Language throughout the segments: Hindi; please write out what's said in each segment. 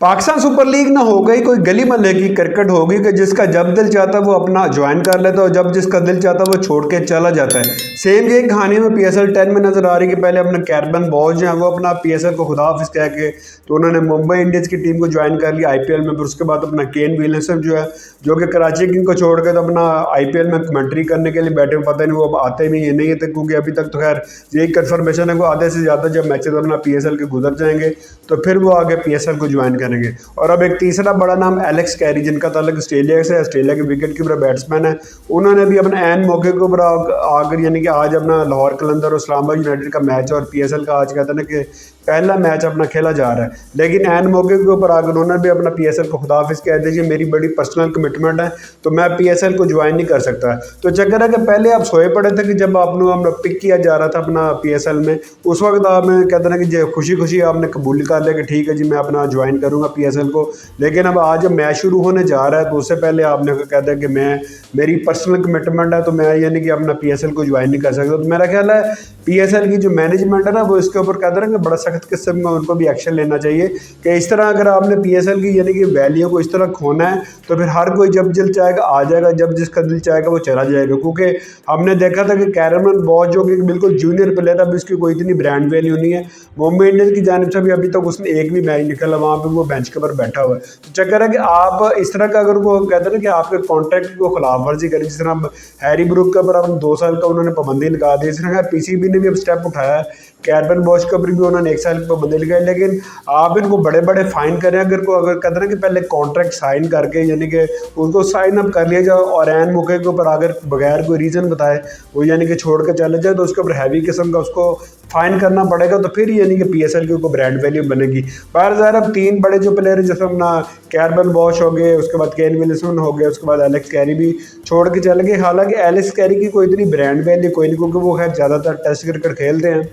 पाकिस्तान सुपर लीग ना हो गई कोई गली मोहल्ले की क्रिकेट होगी कि जिसका जब दिल चाहता है वो अपना ज्वाइन कर लेता है और जब जिसका दिल चाहता है वो छोड़ के चला जाता है। सेम ये कहानी में PSL 10 में नजर आ रही है कि पहले अपना कैरबन बॉज जो है वो अपना PSL को खुदा हाफिज कह के तो उन्होंने मुंबई इंडियंस की टीम को ज्वाइन कर लिया IPL में। फिर उसके बाद अपना केन विलियमसन जो है जो कि कराची किंग को छोड़ के तो अपना IPL में कमेंट्री करने के लिए बैठे हुए, पता नहीं वो अब आते भी नहीं है क्योंकि अभी तक तो खैर यही कंफर्मेशन है वो आधे से ज़्यादा जब मैचेस अपना PSL के गुजर जाएंगे तो फिर वो आगे PSL को ज्वाइन करेंगे। और अब एक तीसरा बड़ा नाम एलेक्स कैरी जिनका ताल्लुक ऑस्ट्रेलिया से, ऑस्ट्रेलिया के विकेट कीपर बैट्समैन है, उन्होंने भी अपने एन मौके के ऊपर आकर यानी कि आज अपना लाहौर कलंदर और इस्लामाबाद यूनाइटेड का मैच और PSL का आज कहते हैं ना कि पहला मैच अपना खेला जा रहा है, लेकिन एन मौके के ऊपर आकर उन्होंने भी अपना PSL को खुदाफिज कह दीजिए मेरी बड़ी पर्सनल कमिटमेंट है तो मैं PSL को ज्वाइन नहीं कर सकता। तो चक्कर है कि पहले आप सोए पड़े थे कि जब आपने पिक किया जा रहा था अपना PSL में उस वक्त आप कहते ना कि खुशी खुशी आपने कबूल कर लिया कि ठीक है जी मैं अपना ज्वाइन करूँगा PSL को, लेकिन अब आज जब मैच शुरू होने जा रहा है तो उससे पहले आपने कह दिया कि मैं मेरी पर्सनल कमिटमेंट है तो मैं यानी कि अपना PSL को ज्वाइन नहीं कर सकता। तो मेरा ख्याल है PSL की जो मैनेजमेंट है ना वो इसके ऊपर कहते हैं कि बड़ा सख्त किस्म का उनको भी एक्शन लेना चाहिए कि इस तरह अगर आपने PSL की यानी कि वैल्यू को इस तरह खोना है तो फिर हर कोई जब दिल चाहेगा आ जाएगा, जब जिसका दिल चाहेगा वो चला जाएगा। क्योंकि हमने देखा था कि कैरमन बॉज जो कि बिल्कुल जूनियर प्लेयर है, अभी उसकी कोई इतनी ब्रांड वैल्यू नहीं है, मुंबई इंडियंस की जानिब से भी अभी तक उसने एक भी मैच निकला वहाँ पर वो बेंच के ऊपर बैठा हुआ है। तो चक्कर है कि आप इस तरह का अगर वो कहते हैं ना कि आपके कॉन्ट्रैक्ट को खिलाफ वर्जी करें, जिस तरह हैरी ब्रूक के ऊपर अपने 2 साल का उन्होंने पाबंदी लगा दी, इस तरह PCB ने भी अब स्टेप उठाया है, कैरबन बॉज के ऊपर भी उन्होंने 1 साल की पाबंदी लगाई, लेकिन आप इनको बड़े बड़े फाइन करें अगर कहते हैं कि पहले कॉन्ट्रैक्ट साइन करके यानी कि उनको साइन अप कर लिया जाए और एन मौके के ऊपर अगर बगैर कोई रीज़न बताए वो यानी कि छोड़ के चले जाए तो उसके ऊपर हैवी किस्म का उसको फाइन करना पड़ेगा, तो फिर यानी कि PSL की कोई ब्रांड वैल्यू बनेगी। बाहर ज़ाहिर अब 3 बड़े जो प्लेयर हैं जैसे अपना कैरबन बॉश हो गए, उसके बाद केन विलियमसन हो गया, उसके बाद एलेक्स कैरी भी छोड़ के चले गए। हालांकि एलेक्स कैरी की कोई इतनी ब्रांड वैल्यू कोई नहीं क्योंकि वो खैर ज़्यादातर टेस्ट क्रिकेट खेलते हैं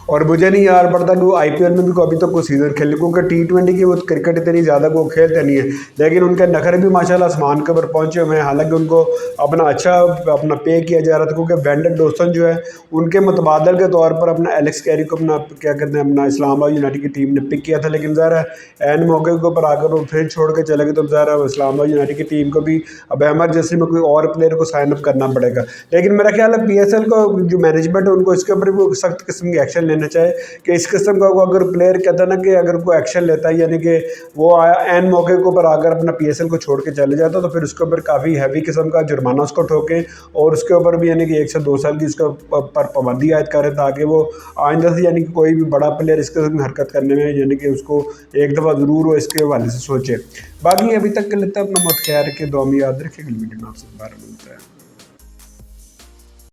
और मुझे नहीं यार पड़ता कि वो IPL में भी अभी तक कोई सीज़न खेले क्योंकि T20 की वो क्रिकेट इतनी ज़्यादा वो खेलते नहीं है, लेकिन उनके नखरे भी माशाल्लाह आसमान के ऊपर पहुँचे हुए हैं। हालांकि उनको अपना अच्छा अपना पे किया जा रहा था क्योंकि ब्रेंडन डॉसन जो है उनके मुतबादल के तौर पर अपना एलेक्स कैरी को अपना क्या कहते हैं अपना इस्लामाबाद यूनाइटेड की टीम ने पिक किया था, लेकिन ज़रा एन मौके के ऊपर आकर वो फिर छोड़ के चले गए तो ज़रा इस्लामाबाद यूनाइटेड की टीम को भी अब एमरजेंसी में कोई और प्लेयर को साइन अप करना पड़ेगा। लेकिन मेरा ख्याल है PSL को जो मैनेजमेंट है उनको इसके ऊपर भी सख्त किस्म की एक्शन लेना चाहिए कि इस किस्म का अगर प्लेयर कहता है ना कि अगर कोई एक्शन लेता है यानी कि वो एन मौके के ऊपर आकर अपना PSL को छोड़ के चले जाता तो फिर उसके ऊपर काफ़ी हैवी किस्म का जुर्माना उसको ठोके और उसके ऊपर भी यानी कि 1 से 2 साल की उसके पर पाबंदी आयद करें ताकि वो आइंदा से यानी कि कोई भी बड़ा प्लेयर इस किस्म की हरकत करने में यानी कि उसको एक दफ़ा ज़रूर वो इसके हवाले से सोचे। बाकी अभी तक के लेते हैं अपना मत ख्याल रखिए, दुआ में याद रखिए, अगली वीडियो में आपसे दोबारा मिलता है।